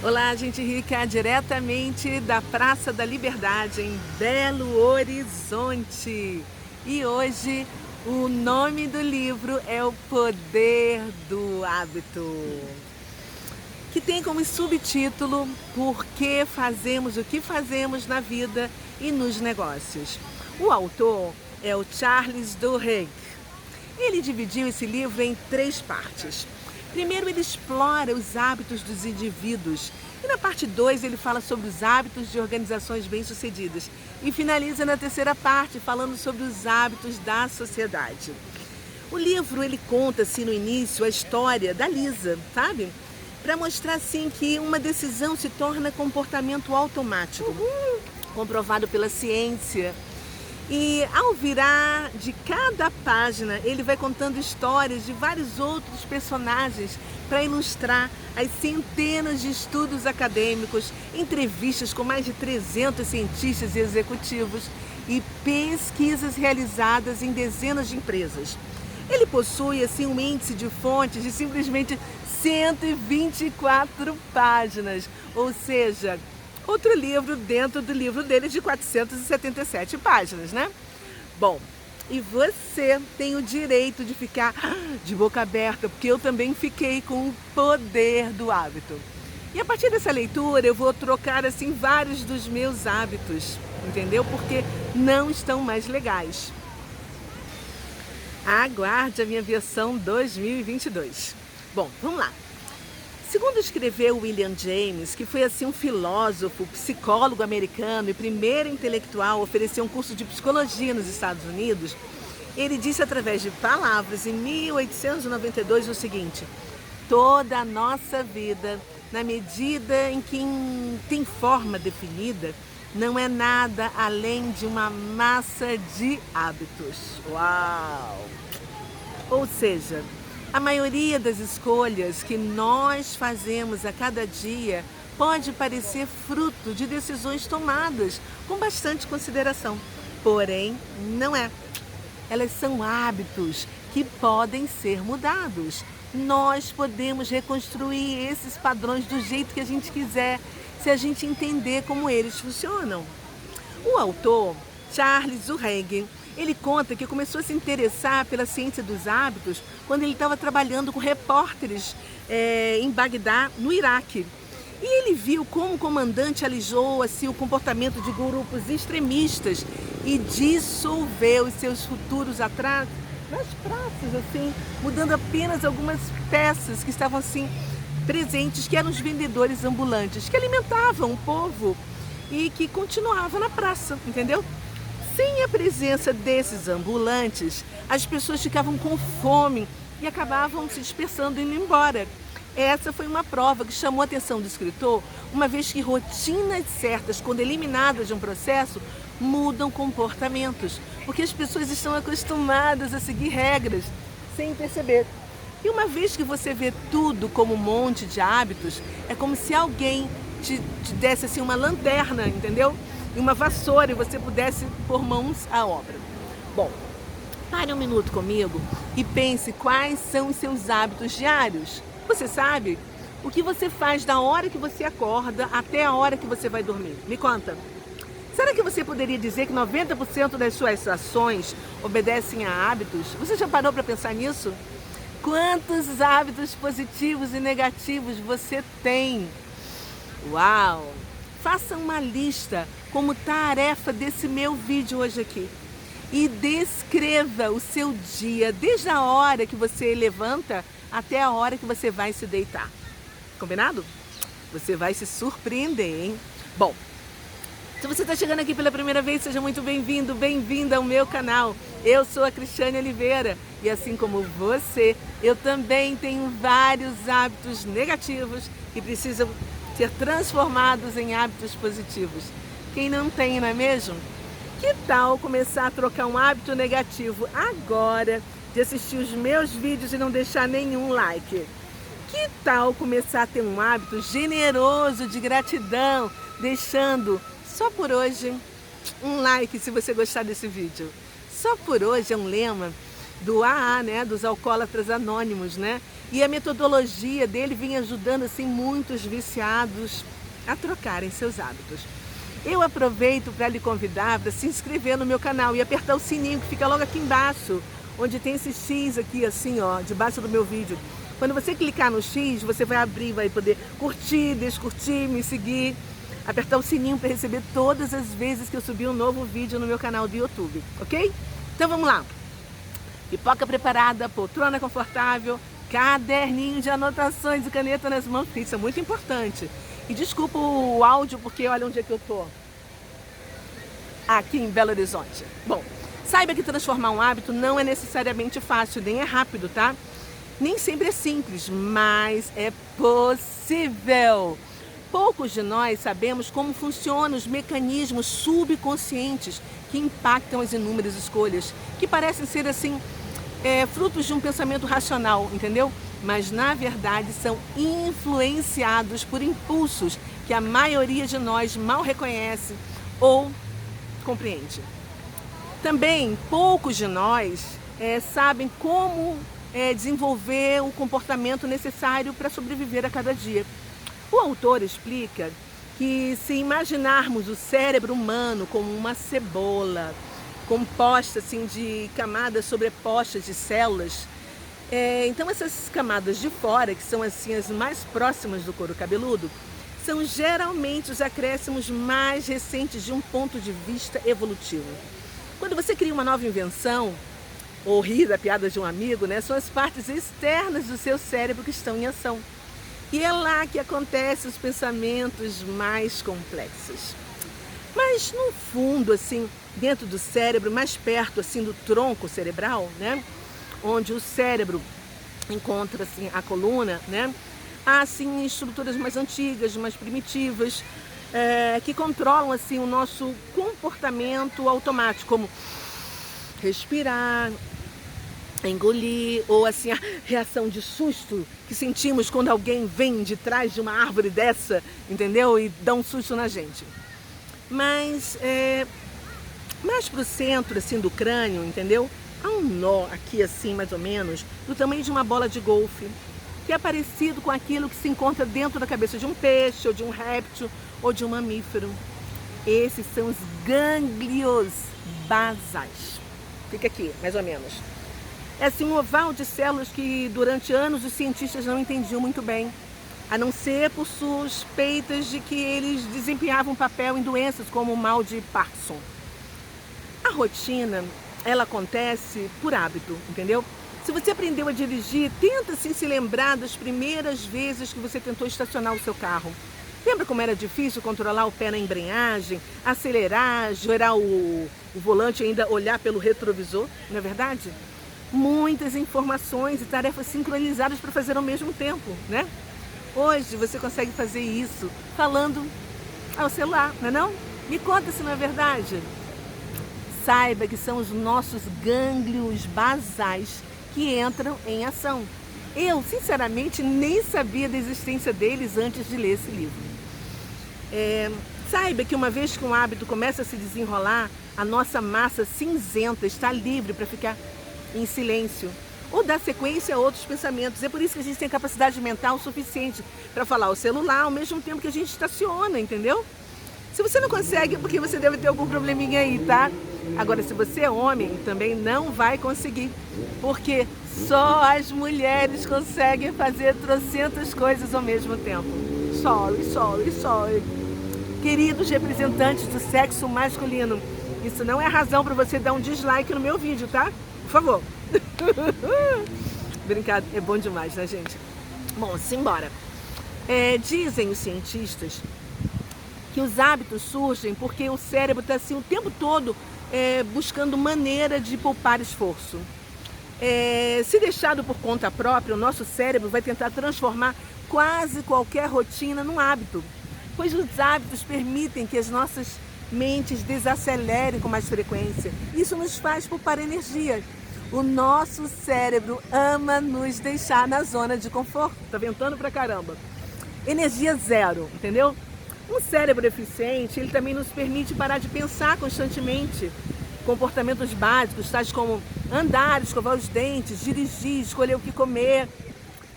Olá, gente rica, diretamente da Praça da Liberdade, em Belo Horizonte. E hoje o nome do livro é O Poder do Hábito, que tem como subtítulo Por que fazemos o que fazemos na vida e nos negócios. O autor é o Charles Duhigg. Ele dividiu esse livro em 3 partes. Primeiro, ele explora os hábitos dos indivíduos. E na parte 2, ele fala sobre os hábitos de organizações bem-sucedidas. E finaliza na terceira parte, falando sobre os hábitos da sociedade. O livro, ele conta, assim, no início, a história da Lisa, sabe? Para mostrar, assim, que uma decisão se torna comportamento automático, comprovado pela ciência. E ao virar de cada página, ele vai contando histórias de vários outros personagens para ilustrar as centenas de estudos acadêmicos, entrevistas com mais de 300 cientistas e executivos e pesquisas realizadas em dezenas de empresas. Ele possui assim um índice de fontes de simplesmente 124 páginas, ou seja, outro livro dentro do livro dele de 477 páginas, né? Bom, e você tem o direito de ficar de boca aberta, porque eu também fiquei com o poder do hábito. E a partir dessa leitura eu vou trocar assim vários dos meus hábitos, entendeu? Porque não estão mais legais. Aguarde a minha versão 2022. Bom, vamos lá. Segundo escreveu William James, que foi assim um filósofo, psicólogo americano e primeiro intelectual a oferecer um curso de psicologia nos Estados Unidos, ele disse através de palavras em 1892 o seguinte: toda a nossa vida, na medida em que tem forma definida, não é nada além de uma massa de hábitos. Uau! Ou seja, a maioria das escolhas que nós fazemos a cada dia pode parecer fruto de decisões tomadas com bastante consideração. Porém, não é. Elas são hábitos que podem ser mudados. Nós podemos reconstruir esses padrões do jeito que a gente quiser, se a gente entender como eles funcionam. O autor, Charles Duhigg, ele conta que começou a se interessar pela ciência dos hábitos quando ele estava trabalhando com repórteres em Bagdá, no Iraque. E ele viu como o comandante alijou assim, o comportamento de grupos extremistas e dissolveu os seus futuros atrasos nas praças, assim, mudando apenas algumas peças que estavam assim presentes, que eram os vendedores ambulantes, que alimentavam o povo e que continuavam na praça, entendeu? Sem a presença desses ambulantes, as pessoas ficavam com fome e acabavam se dispersando e indo embora. Essa foi uma prova que chamou a atenção do escritor, uma vez que rotinas certas, quando eliminadas de um processo, mudam comportamentos, porque as pessoas estão acostumadas a seguir regras sem perceber. E uma vez que você vê tudo como um monte de hábitos, é como se alguém te desse assim, uma lanterna, entendeu? E uma vassoura e você pudesse pôr mãos à obra. Bom, pare um minuto comigo e pense quais são os seus hábitos diários. Você sabe o que você faz da hora que você acorda até a hora que você vai dormir? Me conta. Será que você poderia dizer que 90% das suas ações obedecem a hábitos? Você já parou para pensar nisso? Quantos hábitos positivos e negativos você tem? Uau! Faça uma lista como tarefa desse meu vídeo hoje aqui. E descreva o seu dia, desde a hora que você levanta até a hora que você vai se deitar. Combinado? Você vai se surpreender, hein? Bom, se você está chegando aqui pela primeira vez, seja muito bem-vindo, bem-vinda ao meu canal. Eu sou a Cristiane Oliveira e assim como você, eu também tenho vários hábitos negativos que precisam ser transformados em hábitos positivos. Quem não tem, não é mesmo? Que tal começar a trocar um hábito negativo agora, de assistir os meus vídeos e não deixar nenhum like? Que tal começar a ter um hábito generoso de gratidão, deixando só por hoje um like se você gostar desse vídeo? Só por hoje é um lema do AA, né, dos Alcoólatras Anônimos, né? E a metodologia dele vem ajudando assim muitos viciados a trocarem seus hábitos. Eu aproveito para lhe convidar para se inscrever no meu canal e apertar o sininho que fica logo aqui embaixo, onde tem esse X aqui assim, ó, debaixo do meu vídeo. Quando você clicar no X, você vai abrir, vai poder curtir, descurtir, me seguir, apertar o sininho para receber todas as vezes que eu subir um novo vídeo no meu canal do YouTube, ok? Então vamos lá. Pipoca preparada, poltrona confortável, caderninho de anotações e caneta nas mãos, porque isso é muito importante. E desculpa o áudio, porque olha onde é que eu tô. Aqui em Belo Horizonte. Bom, saiba que transformar um hábito não é necessariamente fácil, nem é rápido, tá? Nem sempre é simples, mas é possível. Poucos de nós sabemos como funcionam os mecanismos subconscientes que impactam as inúmeras escolhas, que parecem ser assim, frutos de um pensamento racional, entendeu? Mas na verdade são influenciados por impulsos que a maioria de nós mal reconhece ou compreende. Também poucos de nós sabem como desenvolver o comportamento necessário para sobreviver a cada dia. O autor explica que se imaginarmos o cérebro humano como uma cebola composta assim, de camadas sobrepostas de células, então essas camadas de fora, que são assim as mais próximas do couro cabeludo, são geralmente os acréscimos mais recentes de um ponto de vista evolutivo. Quando você cria uma nova invenção, ou ri da piada de um amigo, né, são as partes externas do seu cérebro que estão em ação. E é lá que acontecem os pensamentos mais complexos. Mas no fundo, assim, dentro do cérebro, mais perto assim do tronco cerebral, né, onde o cérebro encontra assim a coluna, né, há assim estruturas mais antigas, mais primitivas, que controlam assim o nosso comportamento automático, como respirar, engolir, ou assim a reação de susto que sentimos quando alguém vem de trás de uma árvore dessa, entendeu? E dá um susto na gente. Mas mais pro centro assim do crânio, entendeu? Há um nó aqui assim, mais ou menos, do tamanho de uma bola de golfe, que é parecido com aquilo que se encontra dentro da cabeça de um peixe, ou de um réptil, ou de um mamífero. Esses são os gânglios basais. Fica aqui, mais ou menos. É assim um oval de células que durante anos os cientistas não entendiam muito bem, a não ser por suspeitas de que eles desempenhavam um papel em doenças como o mal de Parkinson. A rotina, ela acontece por hábito, entendeu? Se você aprendeu a dirigir, tenta assim, se lembrar das primeiras vezes que você tentou estacionar o seu carro. Lembra como era difícil controlar o pé na embreagem, acelerar, girar o volante e ainda olhar pelo retrovisor, não é verdade? Muitas informações e tarefas sincronizadas para fazer ao mesmo tempo, né? Hoje você consegue fazer isso falando ao celular, não é não? Me conta se não é verdade. Saiba que são os nossos gânglios basais que entram em ação. Eu, sinceramente, nem sabia da existência deles antes de ler esse livro. Saiba que uma vez que um hábito começa a se desenrolar, a nossa massa cinzenta está livre para ficar em silêncio ou dar sequência a outros pensamentos. É por isso que a gente tem capacidade mental suficiente para falar ao celular ao mesmo tempo que a gente estaciona, entendeu? Se você não consegue, é porque você deve ter algum probleminha aí, tá? Agora, se você é homem, também não vai conseguir, porque só as mulheres conseguem fazer trocentas coisas ao mesmo tempo. Sorry. Queridos representantes do sexo masculino, isso não é razão para você dar um dislike no meu vídeo, tá? Por favor. Brincar é bom demais, né, gente? Bom, simbora. Dizem os cientistas que os hábitos surgem porque o cérebro está assim o tempo todo buscando maneira de poupar esforço. Se deixado por conta própria, o nosso cérebro vai tentar transformar quase qualquer rotina num hábito, pois os hábitos permitem que as nossas mentes desacelerem com mais frequência. Isso nos faz poupar energia. O nosso cérebro ama nos deixar na zona de conforto. Tá ventando pra caramba. Energia zero, entendeu? Um cérebro eficiente, ele também nos permite parar de pensar constantemente. Comportamentos básicos, tais como andar, escovar os dentes, dirigir, escolher o que comer.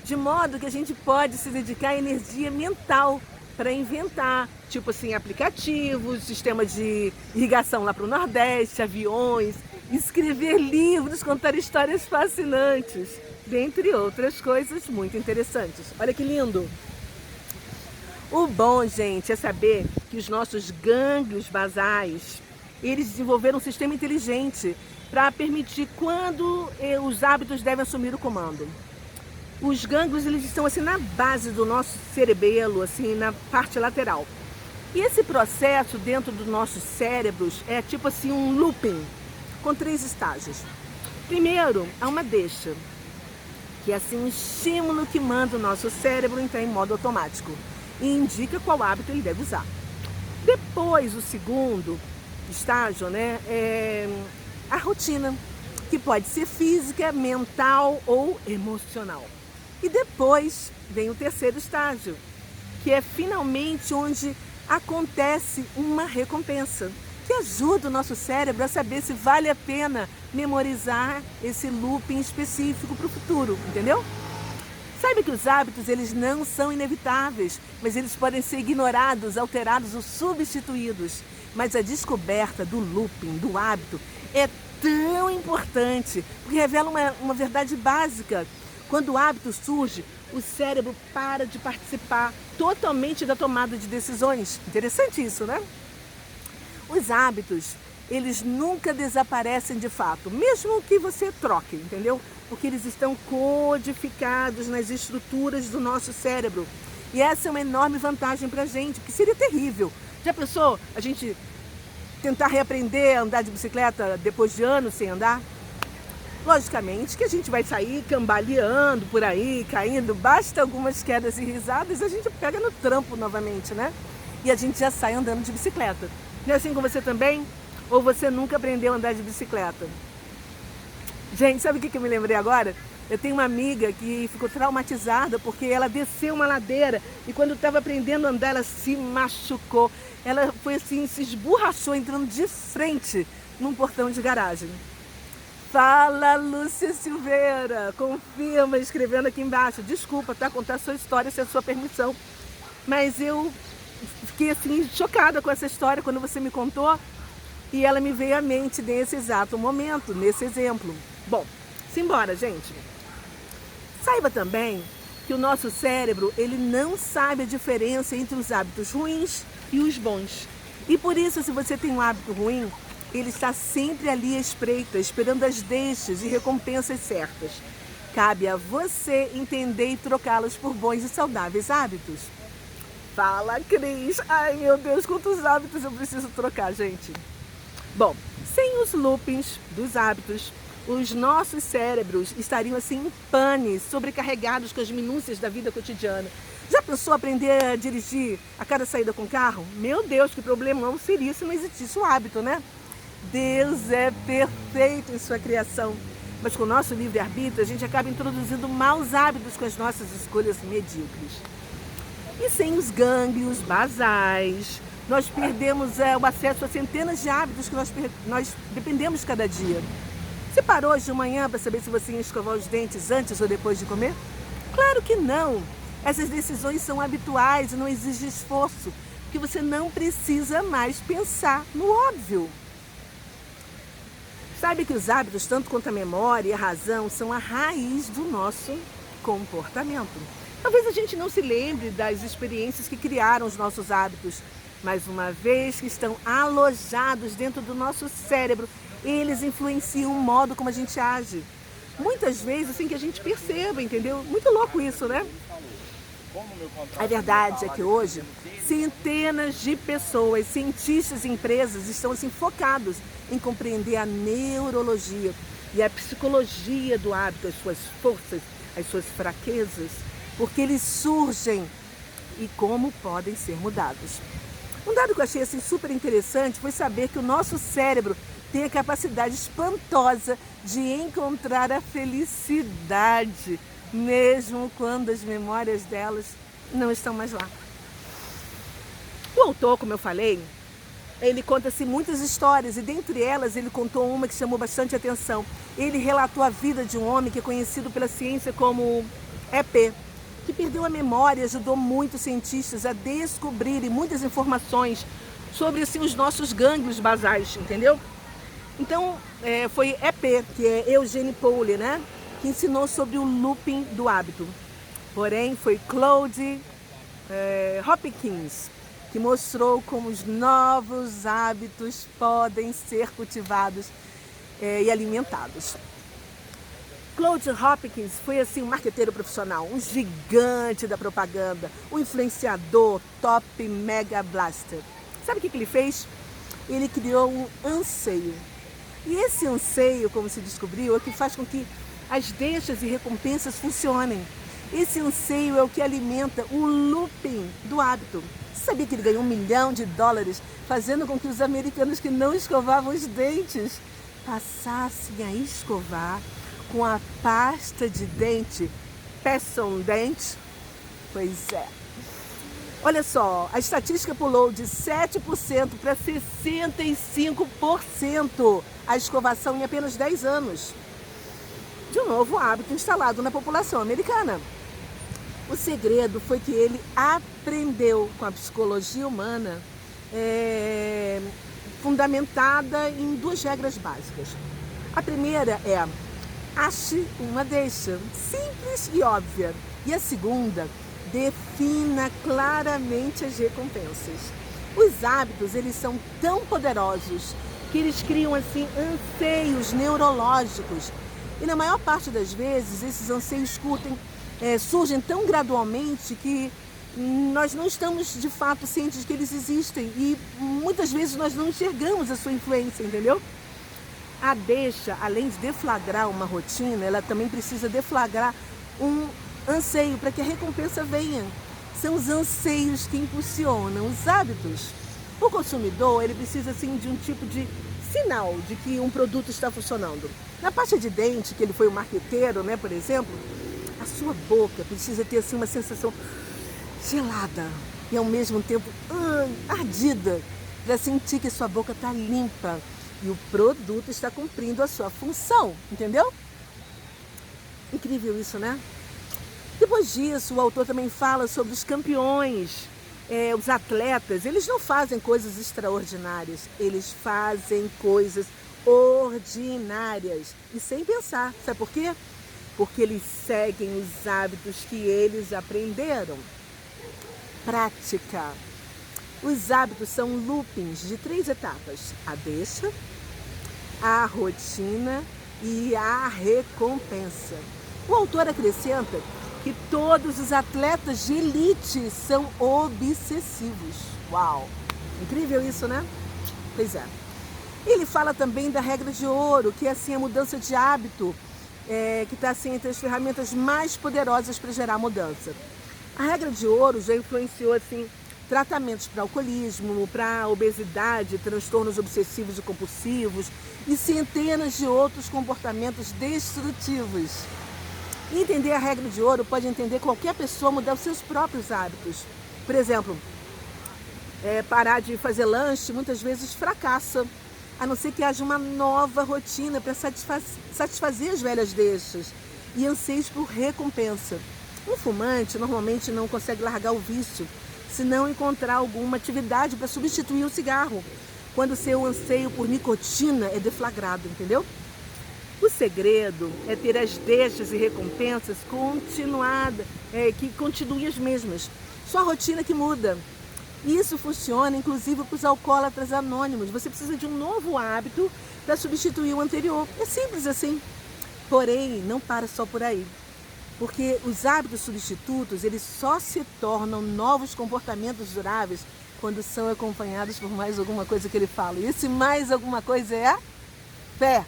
de modo que a gente pode se dedicar à energia mental para inventar, tipo assim, aplicativos, sistema de irrigação lá para o Nordeste, aviões, escrever livros, contar histórias fascinantes, dentre outras coisas muito interessantes. Olha que lindo! O bom, gente, é saber que os nossos gânglios basais, eles desenvolveram um sistema inteligente para permitir quando os hábitos devem assumir o comando. Os gânglios, eles estão assim na base do nosso cerebelo, assim na parte lateral. E esse processo dentro dos nossos cérebros é tipo assim um looping, com 3 estágios. Primeiro, há uma deixa, que é assim um estímulo que manda o nosso cérebro entrar em modo automático e indica qual hábito ele deve usar. Depois, o segundo estágio, né, é a rotina, que pode ser física, mental ou emocional. E depois vem o terceiro estágio, que é finalmente onde acontece uma recompensa, que ajuda o nosso cérebro a saber se vale a pena memorizar esse looping específico para o futuro, entendeu? Saiba que os hábitos, eles não são inevitáveis, mas eles podem ser ignorados, alterados ou substituídos. Mas a descoberta do looping, do hábito, é tão importante, porque revela uma verdade básica. Quando o hábito surge, o cérebro para de participar totalmente da tomada de decisões. Interessante isso, né? Os hábitos, eles nunca desaparecem de fato, mesmo que você troque, entendeu? Porque eles estão codificados nas estruturas do nosso cérebro. E essa é uma enorme vantagem para a gente, porque seria terrível. Já pensou a gente tentar reaprender a andar de bicicleta depois de anos sem andar? Logicamente que a gente vai sair cambaleando por aí, caindo, basta algumas quedas e risadas e a gente pega no trampo novamente, né? E a gente já sai andando de bicicleta. Não é assim com você também? Ou você nunca aprendeu a andar de bicicleta? Gente, sabe o que eu me lembrei agora? Eu tenho uma amiga que ficou traumatizada porque ela desceu uma ladeira e quando estava aprendendo a andar, ela se machucou. Ela foi assim, se esborrachou entrando de frente num portão de garagem. Fala, Lúcia Silveira, confirma escrevendo aqui embaixo. Desculpa, tá? Contar a sua história sem a sua permissão. Mas eu fiquei assim chocada com essa história quando você me contou e ela me veio à mente nesse exato momento, nesse exemplo. Bom, simbora, gente. Saiba também que o nosso cérebro, ele não sabe a diferença entre os hábitos ruins e os bons. E por isso, se você tem um hábito ruim, ele está sempre ali à espreita, esperando as deixas e recompensas certas. Cabe a você entender e trocá-los por bons e saudáveis hábitos. Fala, Cris! Ai, meu Deus, quantos hábitos eu preciso trocar, gente? Bom, sem os loopings dos hábitos, os nossos cérebros estariam assim em pane, sobrecarregados com as minúcias da vida cotidiana. Já pensou aprender a dirigir a cada saída com carro? Meu Deus, que problemão seria se não existisse o hábito, né? Deus é perfeito em sua criação, mas com o nosso livre-arbítrio a gente acaba introduzindo maus hábitos com as nossas escolhas medíocres. E sem os gânglios basais, nós perdemos o acesso a centenas de hábitos que nós dependemos cada dia. Você parou hoje de manhã para saber se você ia escovar os dentes antes ou depois de comer? Claro que não! Essas decisões são habituais e não exigem esforço, porque você não precisa mais pensar no óbvio. Sabe que os hábitos, tanto quanto a memória e a razão, são a raiz do nosso comportamento. Talvez a gente não se lembre das experiências que criaram os nossos hábitos, mas uma vez que estão alojados dentro do nosso cérebro, eles influenciam o modo como a gente age. Muitas vezes sem que a gente perceba, entendeu? Muito louco isso, né? A verdade é que hoje, centenas de pessoas, cientistas e empresas estão assim, focados em compreender a neurologia e a psicologia do hábito, as suas forças, as suas fraquezas, porque eles surgem e como podem ser mudados. Um dado que eu achei assim, super interessante foi saber que o nosso cérebro tem a capacidade espantosa de encontrar a felicidade, mesmo quando as memórias delas não estão mais lá. O autor, como eu falei, ele conta-se muitas histórias e dentre elas ele contou uma que chamou bastante atenção. Ele relatou a vida de um homem que é conhecido pela ciência como EP, que perdeu a memória e ajudou muitos cientistas a descobrirem muitas informações sobre assim, os nossos gânglios basais, entendeu? Então, foi EP, que é Eugene Pauli, né? Que ensinou sobre o looping do hábito. Porém, foi Claude Hopkins que mostrou como os novos hábitos podem ser cultivados e alimentados. Claude Hopkins foi assim um marqueteiro profissional, um gigante da propaganda, um influenciador top mega blaster. Sabe o que ele fez? Ele criou um anseio. E esse anseio, como se descobriu, é o que faz com que as deixas e recompensas funcionem. Esse anseio é o que alimenta o looping do hábito. Você sabia que ele ganhou $1 milhão fazendo com que os americanos que não escovavam os dentes passassem a escovar com a pasta de dente Pepsodent? Pois é. Olha só, a estatística pulou de 7% para 65% a escovação em apenas 10 anos. De um novo hábito instalado na população americana. O segredo foi que ele aprendeu com a psicologia humana fundamentada em 2 regras básicas. A primeira é: ache uma deixa, simples e óbvia. E a segunda, defina claramente as recompensas. Os hábitos, eles são tão poderosos que eles criam assim anseios neurológicos. E na maior parte das vezes, esses anseios surgem tão gradualmente que nós não estamos de fato cientes de que eles existem e muitas vezes nós não enxergamos a sua influência, entendeu? A deixa, além de deflagrar uma rotina, ela também precisa deflagrar um anseio para que a recompensa venha. São os anseios que impulsionam os hábitos. O consumidor, ele precisa assim de um tipo de sinal de que um produto está funcionando. Na pasta de dente, que ele foi o marqueteiro, né, por exemplo, a sua boca precisa ter assim uma sensação gelada e ao mesmo tempo ardida, para sentir que sua boca está limpa e o produto está cumprindo a sua função, entendeu? Incrível isso, né? Depois disso, o autor também fala sobre os campeões, os atletas. Eles não fazem coisas extraordinárias, eles fazem coisas ordinárias e sem pensar. Sabe por quê? Porque eles seguem os hábitos que eles aprenderam. Prática. Os hábitos são loopings de 3 etapas: a deixa, a rotina e a recompensa. O autor acrescenta que todos os atletas de elite são obsessivos. Uau! Incrível isso, né? Pois é. Ele fala também da regra de ouro, que é assim a mudança de hábito, que está assim entre as ferramentas mais poderosas para gerar mudança. A regra de ouro já influenciou assim tratamentos para alcoolismo, para obesidade, transtornos obsessivos e compulsivos e centenas de outros comportamentos destrutivos. Entender a regra de ouro pode entender qualquer pessoa mudar os seus próprios hábitos. Por exemplo, parar de fazer lanche muitas vezes fracassa, a não ser que haja uma nova rotina para satisfazer as velhas deixas e anseios por recompensa. Um fumante normalmente não consegue largar o vício se não encontrar alguma atividade para substituir o cigarro, quando seu anseio por nicotina é deflagrado, entendeu? O segredo é ter as deixas e recompensas que continuem as mesmas. Só a rotina que muda. Isso funciona inclusive para os alcoólatras anônimos. Você precisa de um novo hábito para substituir o anterior. É simples assim. Porém, não para só por aí. Porque os hábitos substitutos, eles só se tornam novos comportamentos duráveis quando são acompanhados por mais alguma coisa que ele fala. E esse mais alguma coisa é a fé.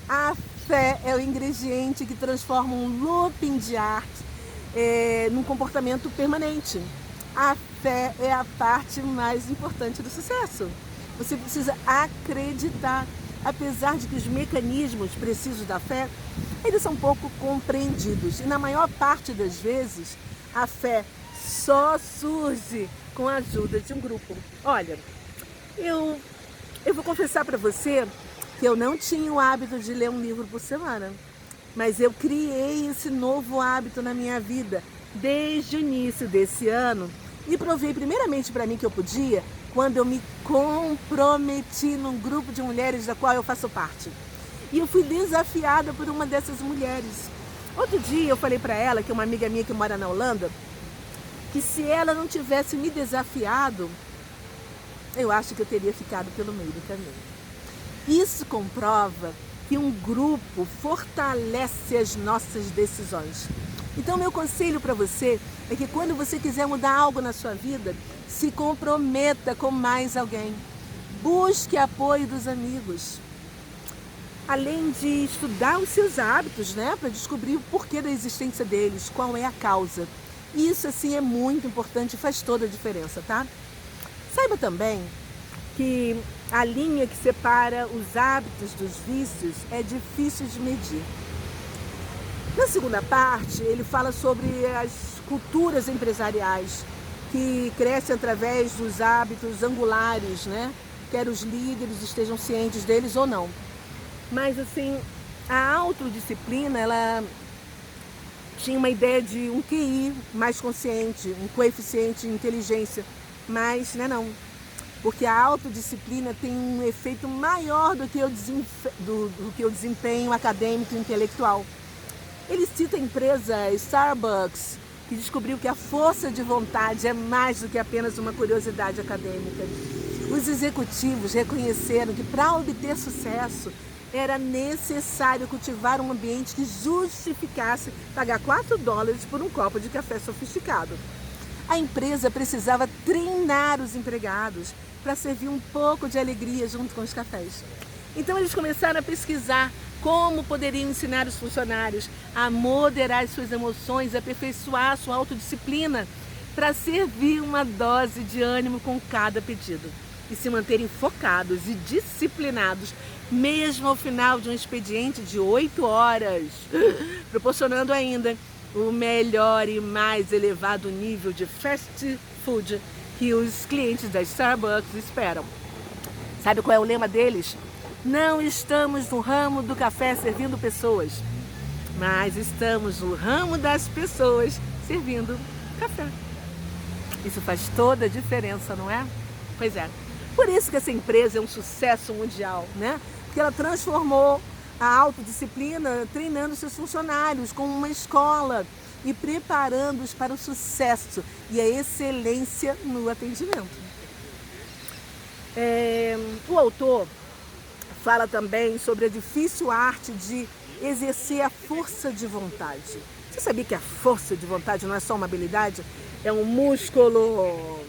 A fé é o ingrediente que transforma um looping de arte num comportamento permanente. A fé é a parte mais importante do sucesso. Você precisa acreditar. Apesar de que os mecanismos precisos da fé, eles são pouco compreendidos. E na maior parte das vezes, a fé só surge com a ajuda de um grupo. Olha, eu vou confessar para você que eu não tinha o hábito de ler um livro por semana. mas eu criei esse novo hábito na minha vida desde o início desse ano e provei primeiramente para mim que eu podia quando eu me comprometi num grupo de mulheres da qual eu faço parte. E eu fui desafiada por uma dessas mulheres. Outro dia eu falei para ela, que é uma amiga minha que mora na Holanda, que se ela não tivesse me desafiado, eu acho que eu teria ficado pelo meio do caminho. Isso comprova que um grupo fortalece as nossas decisões. Então, meu conselho para você é que quando você quiser mudar algo na sua vida, se comprometa com mais alguém. Busque apoio dos amigos. Além de estudar os seus hábitos, né, para descobrir o porquê da existência deles, qual é a causa. Isso, assim, é muito importante e faz toda a diferença, tá? Saiba também que a linha que separa os hábitos dos vícios é difícil de medir. Na segunda parte, ele fala sobre as culturas empresariais que crescem através dos hábitos angulares, né? Quer os líderes estejam cientes deles ou não. Mas, assim, a autodisciplina, ela tinha uma ideia de um QI mais consciente, um coeficiente de inteligência, mas não. Porque a autodisciplina tem um efeito maior do que o desempenho acadêmico e intelectual. Ele cita a empresa Starbucks, que descobriu que a força de vontade é mais do que apenas uma curiosidade acadêmica. Os executivos reconheceram que para obter sucesso era necessário cultivar um ambiente que justificasse pagar $4 por um copo de café sofisticado. A empresa precisava treinar os empregados para servir um pouco de alegria junto com os cafés. Então eles começaram a pesquisar como poderiam ensinar os funcionários a moderar as suas emoções, a aperfeiçoar a sua autodisciplina para servir uma dose de ânimo com cada pedido e se manterem focados e disciplinados mesmo ao final de um expediente de 8 horas, proporcionando ainda o melhor e mais elevado nível de fast food que os clientes da Starbucks esperam. Sabe qual é o lema deles? Não estamos no ramo do café servindo pessoas, mas estamos no ramo das pessoas servindo café. Isso faz toda a diferença, não é? Pois é. Por isso que essa empresa é um sucesso mundial, né? Porque ela transformou a autodisciplina treinando seus funcionários com uma escola e preparando-os para o sucesso e a excelência no atendimento. O autor fala também sobre a difícil arte de exercer a força de vontade. Você sabia que a força de vontade não é só uma habilidade? É um músculo,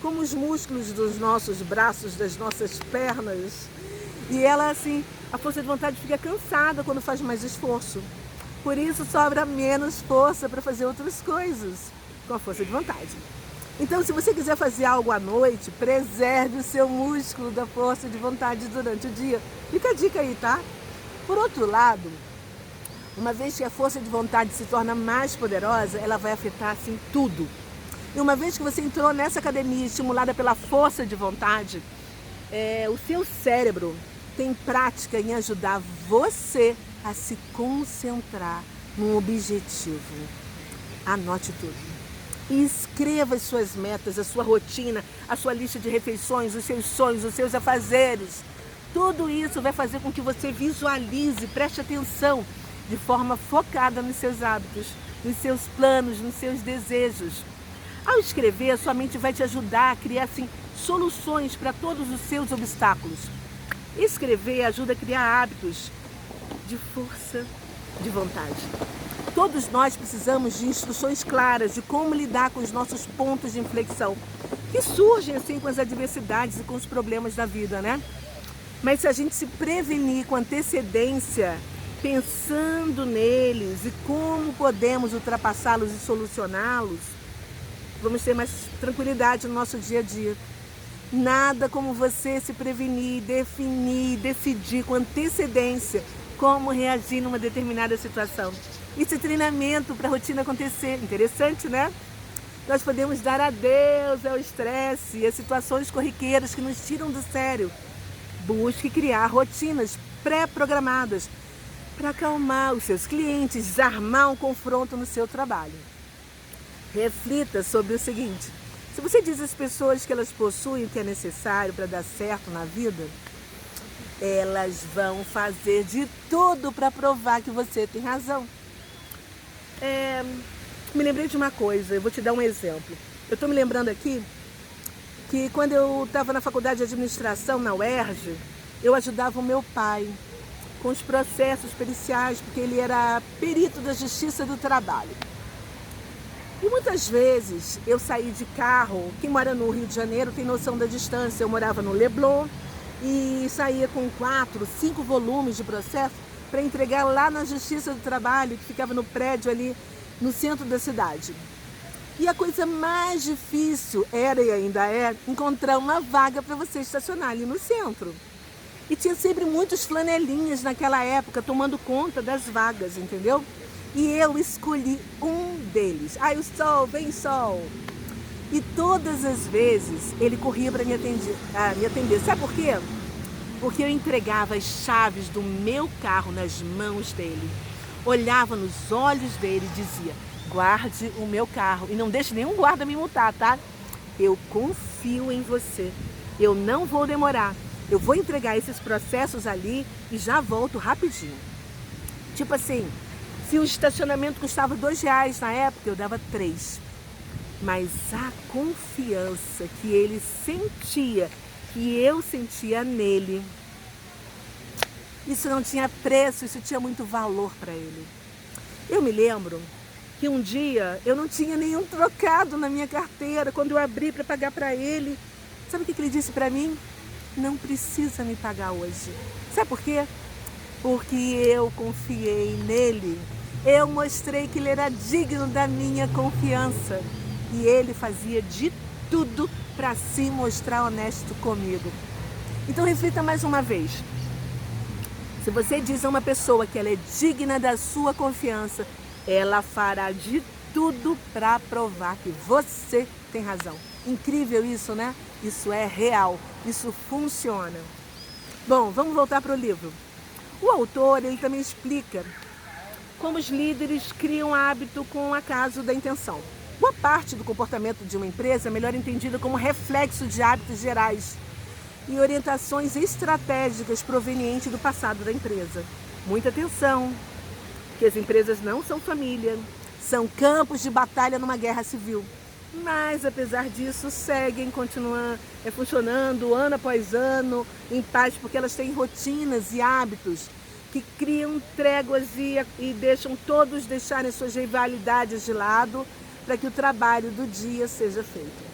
como os músculos dos nossos braços, das nossas pernas. E ela, assim, a força de vontade fica cansada quando faz mais esforço. Por isso sobra menos força para fazer outras coisas com a força de vontade. Então, se você quiser fazer algo à noite, preserve o seu músculo da força de vontade durante o dia. Fica a dica aí, tá? Por outro lado, uma vez que a força de vontade se torna mais poderosa, ela vai afetar, assim, tudo. E uma vez que você entrou nessa academia estimulada pela força de vontade, o seu cérebro tem prática em ajudar você a se concentrar num objetivo. Anote tudo. E escreva as suas metas, a sua rotina, a sua lista de refeições, os seus sonhos, os seus afazeres. Tudo isso vai fazer com que você visualize, preste atenção de forma focada nos seus hábitos, nos seus planos, nos seus desejos. Ao escrever, a sua mente vai te ajudar a criar assim, soluções para todos os seus obstáculos. Escrever ajuda a criar hábitos de força de vontade. Todos nós precisamos de instruções claras de como lidar com os nossos pontos de inflexão, que surgem assim com as adversidades e com os problemas da vida, né? Mas se a gente se prevenir com antecedência, pensando neles e como podemos ultrapassá-los e solucioná-los, vamos ter mais tranquilidade no nosso dia a dia. Nada como você se prevenir, definir, decidir com antecedência como reagir numa determinada situação. Esse treinamento para a rotina acontecer. Interessante, né? Nós podemos dar adeus ao estresse e às situações corriqueiras que nos tiram do sério. Busque criar rotinas pré-programadas para acalmar os seus clientes, desarmar um confronto no seu trabalho. Reflita sobre o seguinte: se você diz às pessoas que elas possuem o que é necessário para dar certo na vida, elas vão fazer de tudo para provar que você tem razão. Me lembrei de uma coisa, eu vou te dar um exemplo. Eu estou me lembrando aqui que quando eu estava na faculdade de administração, na UERJ, eu ajudava o meu pai com os processos periciais, porque ele era perito da Justiça do Trabalho. E muitas vezes eu saí de carro, quem mora no Rio de Janeiro tem noção da distância, eu morava no Leblon e saía com 4, 5 volumes de processo para entregar lá na Justiça do Trabalho, que ficava no prédio ali no centro da cidade. E a coisa mais difícil era e ainda é encontrar uma vaga para você estacionar ali no centro. E tinha sempre muitos flanelinhas naquela época tomando conta das vagas, entendeu? E eu escolhi um deles. Ai, o Sol, vem Sol! E todas as vezes ele corria para me atender. Sabe por quê? Porque eu entregava as chaves do meu carro nas mãos dele. Olhava nos olhos dele e dizia: guarde o meu carro e não deixe nenhum guarda me multar, tá? Eu confio em você. Eu não vou demorar. Eu vou entregar esses processos ali e já volto rapidinho. Tipo assim, se o estacionamento custava R$2 na época, eu dava 3. Mas a confiança que ele sentia, que eu sentia nele, isso não tinha preço, isso tinha muito valor para ele. Eu me lembro que um dia eu não tinha nenhum trocado na minha carteira. Quando eu abri para pagar para ele, sabe o que ele disse para mim? Não precisa me pagar hoje. Sabe por quê? Porque eu confiei nele. Eu mostrei que ele era digno da minha confiança. E ele fazia de tudo para se mostrar honesto comigo. Então reflita mais uma vez. Se você diz a uma pessoa que ela é digna da sua confiança, ela fará de tudo para provar que você tem razão. Incrível isso, né? Isso é real, isso funciona. Bom, vamos voltar para o livro. O autor, ele também explica como os líderes criam hábito com o acaso da intenção. Boa parte do comportamento de uma empresa é melhor entendida como reflexo de hábitos gerais e orientações estratégicas provenientes do passado da empresa. Muita atenção, que as empresas não são família, são campos de batalha numa guerra civil. Mas, apesar disso, continuam funcionando ano após ano, em paz, porque elas têm rotinas e hábitos que criam tréguas e deixam todos deixarem suas rivalidades de lado para que o trabalho do dia seja feito.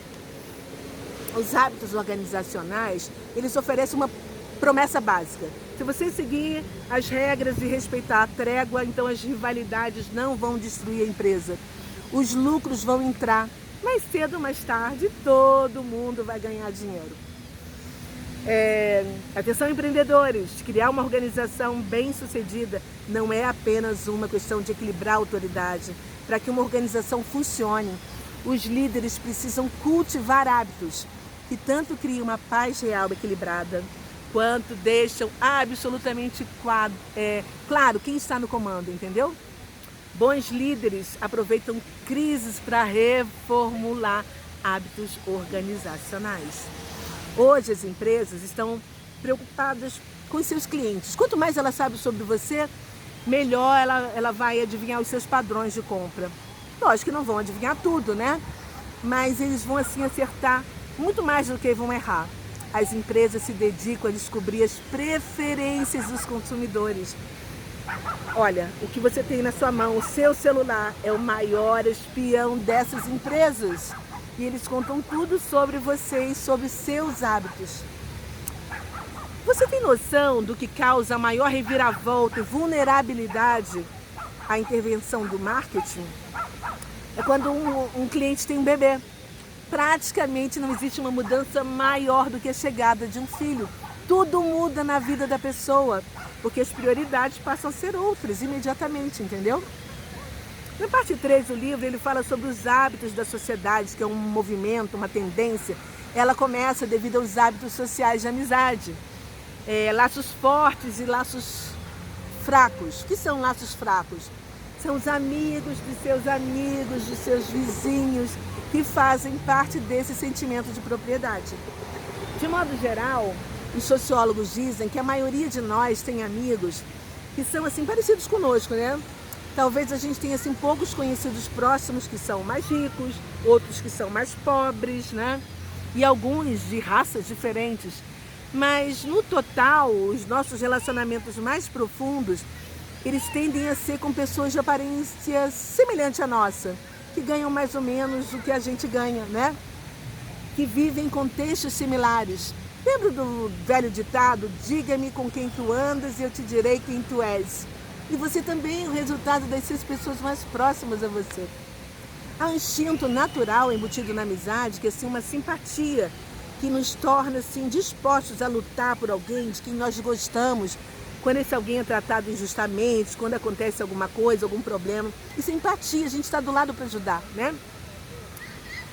Os hábitos organizacionais, eles oferecem uma promessa básica. Se você seguir as regras e respeitar a trégua, então as rivalidades não vão destruir a empresa. Os lucros vão entrar. Mais cedo ou mais tarde, todo mundo vai ganhar dinheiro. Atenção, empreendedores, criar uma organização bem-sucedida não é apenas uma questão de equilibrar a autoridade. Para que uma organização funcione, os líderes precisam cultivar hábitos que tanto criam uma paz real equilibrada, quanto deixam absolutamente claro quem está no comando, entendeu? Bons líderes aproveitam crises para reformular hábitos organizacionais. Hoje as empresas estão preocupadas com seus clientes. Quanto mais ela sabe sobre você, melhor ela vai adivinhar os seus padrões de compra. Lógico que não vão adivinhar tudo, né? Mas eles vão assim acertar muito mais do que vão errar. As empresas se dedicam a descobrir as preferências dos consumidores. Olha, o que você tem na sua mão, o seu celular, é o maior espião dessas empresas. E eles contam tudo sobre você e sobre seus hábitos. Você tem noção do que causa a maior reviravolta e vulnerabilidade à intervenção do marketing? É quando um cliente tem um bebê. Praticamente não existe uma mudança maior do que a chegada de um filho. Tudo muda na vida da pessoa, porque as prioridades passam a ser outras imediatamente, entendeu? Na parte 3 do livro, ele fala sobre os hábitos da sociedade, que é um movimento, uma tendência. Ela começa devido aos hábitos sociais de amizade. Laços fortes e laços fracos. O que são laços fracos? São os amigos, de seus vizinhos, que fazem parte desse sentimento de propriedade. De modo geral, os sociólogos dizem que a maioria de nós tem amigos que são assim parecidos conosco, né? Talvez a gente tenha assim poucos conhecidos próximos que são mais ricos, outros que são mais pobres, né? E alguns de raças diferentes. Mas no total, os nossos relacionamentos mais profundos, eles tendem a ser com pessoas de aparência semelhante à nossa, que ganham mais ou menos o que a gente ganha, né? Que vivem em contextos similares. Lembra do velho ditado, diga-me com quem tu andas e eu te direi quem tu és. E você também é o resultado dessas pessoas mais próximas a você. Há um instinto natural embutido na amizade, que é assim, uma simpatia, que nos torna assim, dispostos a lutar por alguém de quem nós gostamos, quando esse alguém é tratado injustamente, quando acontece alguma coisa, algum problema. Isso é empatia, a gente está do lado para ajudar, né?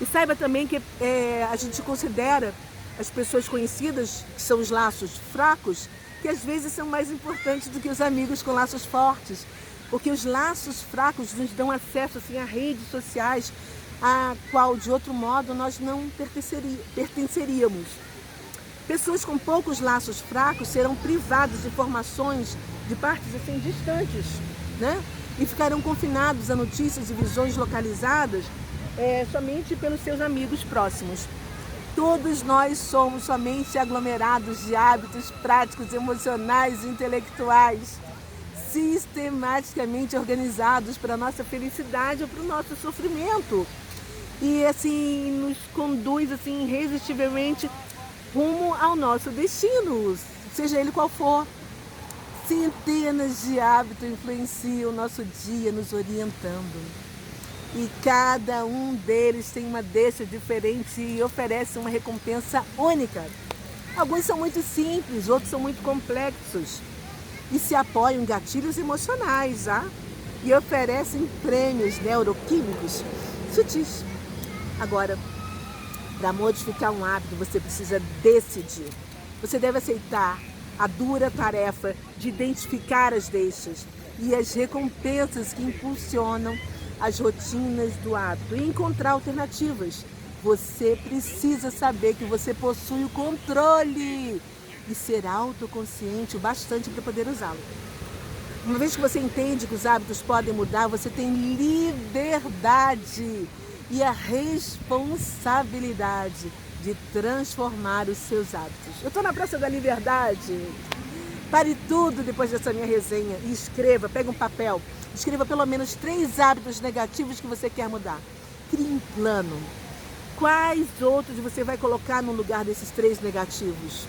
E saiba também que a gente considera as pessoas conhecidas, que são os laços fracos, que às vezes são mais importantes do que os amigos com laços fortes. Porque os laços fracos nos dão acesso assim, a redes sociais, a qual de outro modo nós não pertenceríamos. Pessoas com poucos laços fracos serão privadas de informações de partes assim distantes, né? E ficarão confinados a notícias e visões localizadas somente pelos seus amigos próximos. Todos nós somos somente aglomerados de hábitos práticos, emocionais e intelectuais, sistematicamente organizados para a nossa felicidade ou para o nosso sofrimento. E assim nos conduz assim irresistivelmente rumo ao nosso destino, seja ele qual for. Centenas de hábitos influenciam o nosso dia, nos orientando. E cada um deles tem uma deixa diferente e oferece uma recompensa única. Alguns são muito simples, outros são muito complexos. E se apoiam em gatilhos emocionais, e oferecem prêmios neuroquímicos sutis. Agora, para modificar um hábito, você precisa decidir. Você deve aceitar a dura tarefa de identificar as deixas e as recompensas que impulsionam as rotinas do hábito e encontrar alternativas. Você precisa saber que você possui o controle e ser autoconsciente o bastante para poder usá-lo. Uma vez que você entende que os hábitos podem mudar, você tem liberdade e a responsabilidade de transformar os seus hábitos. Eu estou na Praça da Liberdade. Pare tudo depois dessa minha resenha e escreva, pega um papel, escreva pelo menos 3 hábitos negativos que você quer mudar. Crie um plano. Quais outros você vai colocar no lugar desses 3 negativos?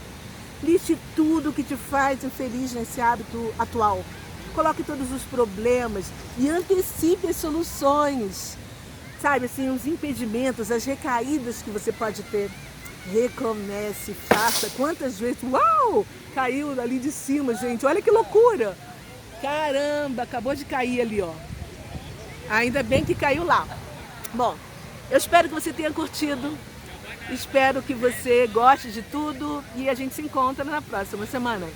Liste tudo o que te faz infeliz nesse hábito atual. Coloque todos os problemas e antecipe as soluções. Sabe, assim, os impedimentos, as recaídas que você pode ter. Recomece, faça. Quantas vezes? Uau! Caiu ali de cima, gente. Olha que loucura! Caramba, acabou de cair ali, ó. Ainda bem que caiu lá. Bom, eu espero que você tenha curtido. Espero que você goste de tudo e a gente se encontra na próxima semana.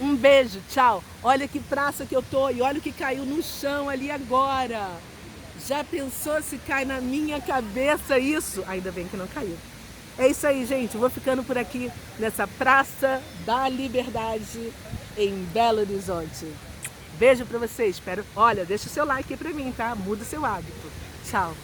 Um beijo, tchau. Olha que praça que eu tô e olha o que caiu no chão ali agora. Já pensou se cai na minha cabeça isso? Ainda bem que não caiu. É isso aí, gente. Eu vou ficando por aqui nessa Praça da Liberdade em Belo Horizonte. Beijo pra vocês. Espero. Olha, deixa o seu like aí pra mim, tá? Muda o seu hábito. Tchau.